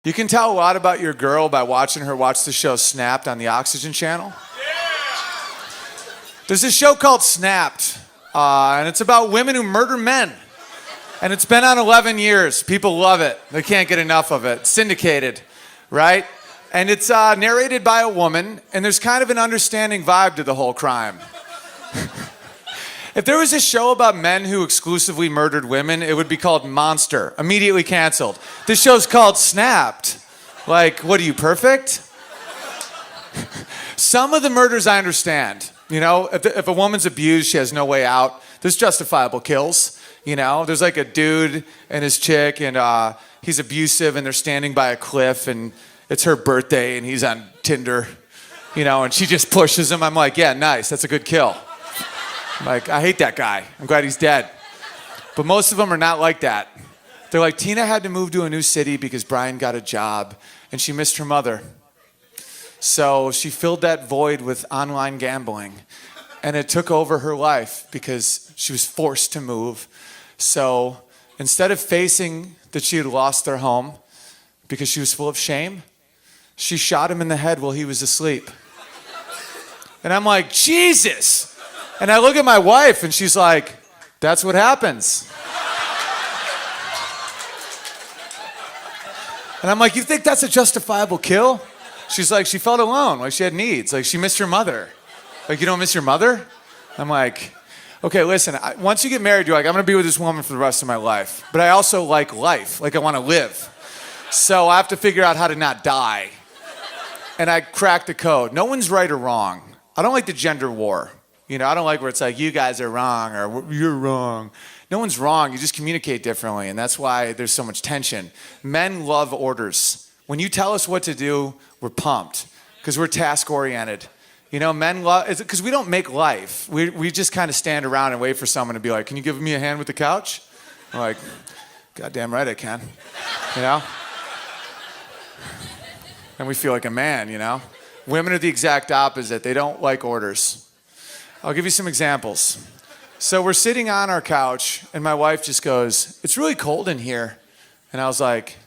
You can tell a lot about your girl by watching her watch the show Snapped on the Oxygen channel. There's this show called Snapped, and it's about women who murder men. And it's been on 11 years. People love it. They can't get enough of it. Syndicated, right? And it's narrated by a woman, and there's kind of an understanding vibe to the whole crime. If there was a show about men who exclusively murdered women, it would be called Monster. Immediately canceled. This show's called Snapped. Like, what are you, perfect? Some of the murders I understand. You know, if a woman's abused, she has no way out. There's justifiable kills. You know, there's like a dude and his chick, and he's abusive, and they're standing by a cliff, and it's her birthday, and he's on Tinder, you know, and she just pushes him. I'm like, yeah, nice. That's a good kill. I'm like, I hate that guy. I'm glad he's dead. But most of them are not like that. They're like, Tina had to move to a new city because Brian got a job, and she missed her mother. So she filled that void with online gambling, and it took over her life because she was forced to move. So instead of facing that she had lost their home because she was full of shame, she shot him in the head while he was asleep. And I'm like, Jesus! And I look at my wife, and she's like, that's what happens. And I'm like, you think that's a justifiable kill? She's like, she felt alone, like she had needs, like she missed her mother. Like, you don't miss your mother? I'm like, okay, listen, once you get married, you're like, I'm gonna be with this woman for the rest of my life. But I also like life, like I wanna live. So I have to figure out how to not die. And I cracked the code. No one's right or wrong. I don't like the gender war. You know, I don't like where it's like, you guys are wrong, or you're wrong. No one's wrong, you just communicate differently, and that's why there's so much tension. Men love orders. When you tell us what to do, we're pumped, because we're task-oriented. You know, men love, because we don't make life. We just kind of stand around and wait for someone to be like, can you give me a hand with the couch? I'm like, goddamn right I can, you know? And we feel like a man, you know? Women are the exact opposite. They don't like orders. I'll give you some examples. So we're sitting on our couch, and my wife just goes, it's really cold in here. And I was like,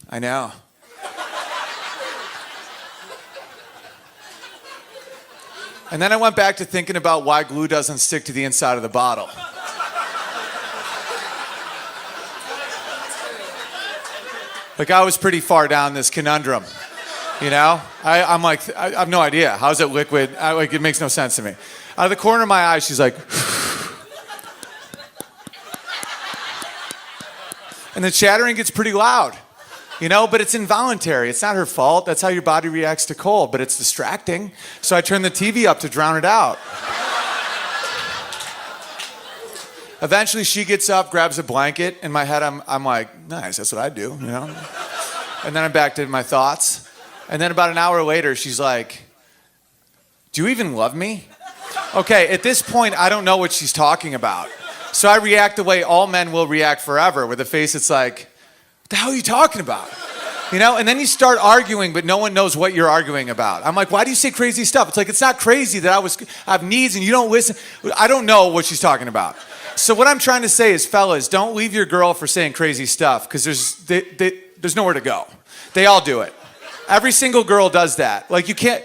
I know. And then I went back to thinking about why glue doesn't stick to the inside of the bottle. Like, I was pretty far down this conundrum, you know? I'm like, I have no idea. How's it liquid? It makes no sense to me. Out of the corner of my eye, she's like, and the chattering gets pretty loud, you know, but it's involuntary. It's not her fault. That's how your body reacts to cold, but it's distracting. So I turn the TV up to drown it out. Eventually, she gets up, grabs a blanket. In my head, I'm like, nice, that's what I do, you know? And then I'm back to my thoughts. And then about an hour later, she's like, do you even love me? Okay, at this point, I don't know what she's talking about. So I react the way all men will react forever, with a face that's like, what the hell are you talking about? You know, and then you start arguing, but no one knows what you're arguing about. I'm like, why do you say crazy stuff? It's like, it's not crazy that I have needs and you don't listen. I don't know what she's talking about. So what I'm trying to say is, fellas, don't leave your girl for saying crazy stuff, because there's nowhere to go. They all do it. Every single girl does that. Like, you can't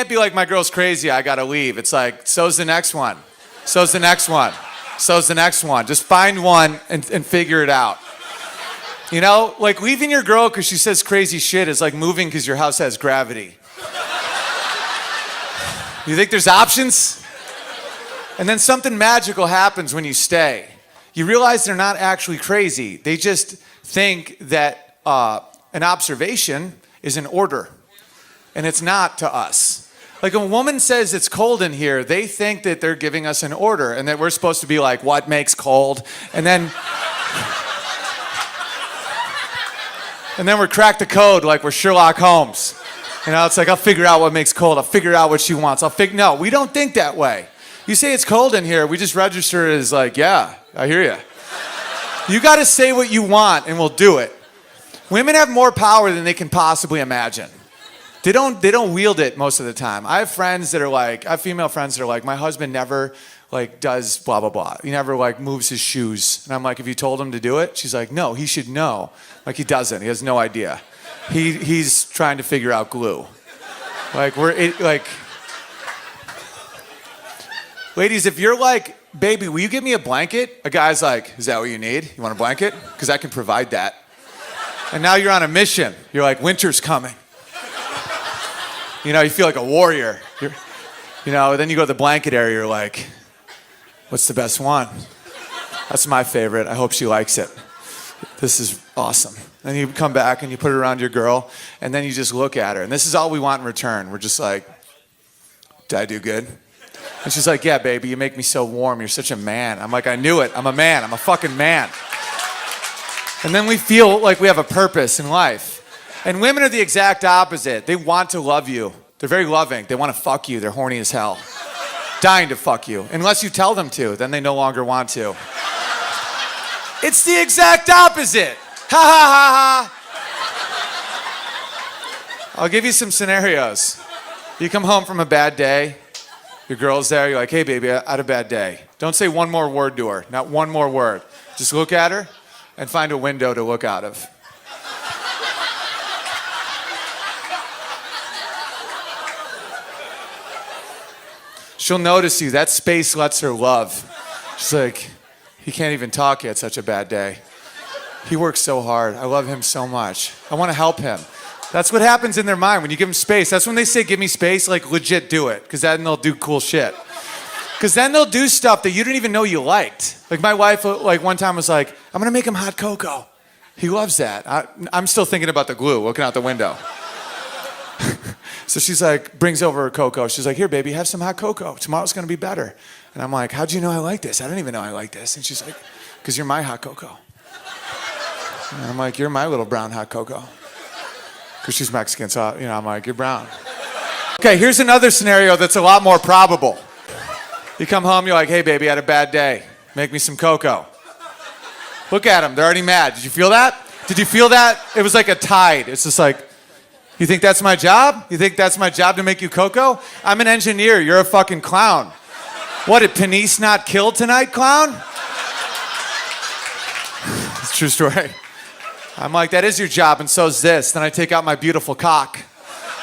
be like, my girl's crazy, I gotta leave. It's like, so's the next one. So's the next one. So's the next one. Just find one and figure it out. You know, like, leaving your girl because she says crazy shit is like moving because your house has gravity. You think there's options? And then something magical happens when you stay. You realize they're not actually crazy. They just think that an observation is an order. And it's not to us. Like, a woman says it's cold in here, they think that they're giving us an order and that we're supposed to be like, what makes cold? And then we're crack the code like we're Sherlock Holmes. You know, it's like, I'll figure out what makes cold. I'll figure out what she wants. No, we don't think that way. You say it's cold in here, we just register it as like, yeah, I hear you. You got to say what you want and we'll do it. Women have more power than they can possibly imagine. They don't wield it most of the time. I have female friends that are like, my husband never like does blah, blah, blah. He never like moves his shoes. And I'm like, have you told him to do it? She's like, no, he should know. Like, he doesn't. He has no idea. he's trying to figure out glue. Like, ladies, if you're like, baby, will you give me a blanket? A guy's like, is that what you need? You want a blanket? Because I can provide that. And now you're on a mission. You're like, winter's coming. You know, you feel like a warrior. Then you go to the blanket area, you're like, what's the best one? That's my favorite. I hope she likes it. This is awesome. Then you come back and you put it around your girl, and then you just look at her. And this is all we want in return. We're just like, did I do good? And she's like, yeah, baby, you make me so warm. You're such a man. I'm like, I knew it. I'm a man. I'm a fucking man. And then we feel like we have a purpose in life. And women are the exact opposite. They want to love you. They're very loving. They want to fuck you. They're horny as hell. Dying to fuck you. Unless you tell them to, then they no longer want to. It's the exact opposite. Ha ha ha ha. I'll give you some scenarios. You come home from a bad day. Your girl's there. You're like, hey, baby, I had a bad day. Don't say one more word to her. Not one more word. Just look at her and find a window to look out of. She'll notice you. That space lets her love. She's like, he can't even talk yet, such a bad day. He works so hard. I love him so much. I want to help him. That's what happens in their mind when you give them space. That's when they say, give me space, like legit do it. Because then they'll do cool shit. Because then they'll do stuff that you didn't even know you liked. Like my wife, like one time was like, I'm going to make him hot cocoa. He loves that. I'm still thinking about the glue, looking out the window. So she's like, brings over her cocoa. She's like, here, baby, have some hot cocoa. Tomorrow's going to be better. And I'm like, how'd you know I like this? I didn't even know I like this. And she's like, because you're my hot cocoa. And I'm like, you're my little brown hot cocoa. Because she's Mexican, so, I'm like, you're brown. Okay, here's another scenario that's a lot more probable. You come home, you're like, hey, baby, I had a bad day. Make me some cocoa. Look at them. They're already mad. Did you feel that? Did you feel that? It was like a tide. It's just like, you think that's my job? You think that's my job to make you cocoa? I'm an engineer. You're a fucking clown. What, did Panisse not kill tonight, clown? It's a true story. I'm like, that is your job, and so's this. Then I take out my beautiful cock.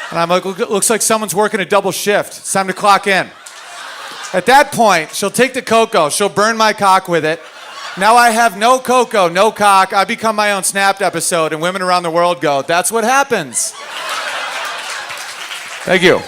And I'm like, looks like someone's working a double shift. It's time to clock in. At that point, she'll take the cocoa. She'll burn my cock with it. Now I have no cocoa, no cock. I become my own Snapped episode, and women around the world go, that's what happens. Thank you.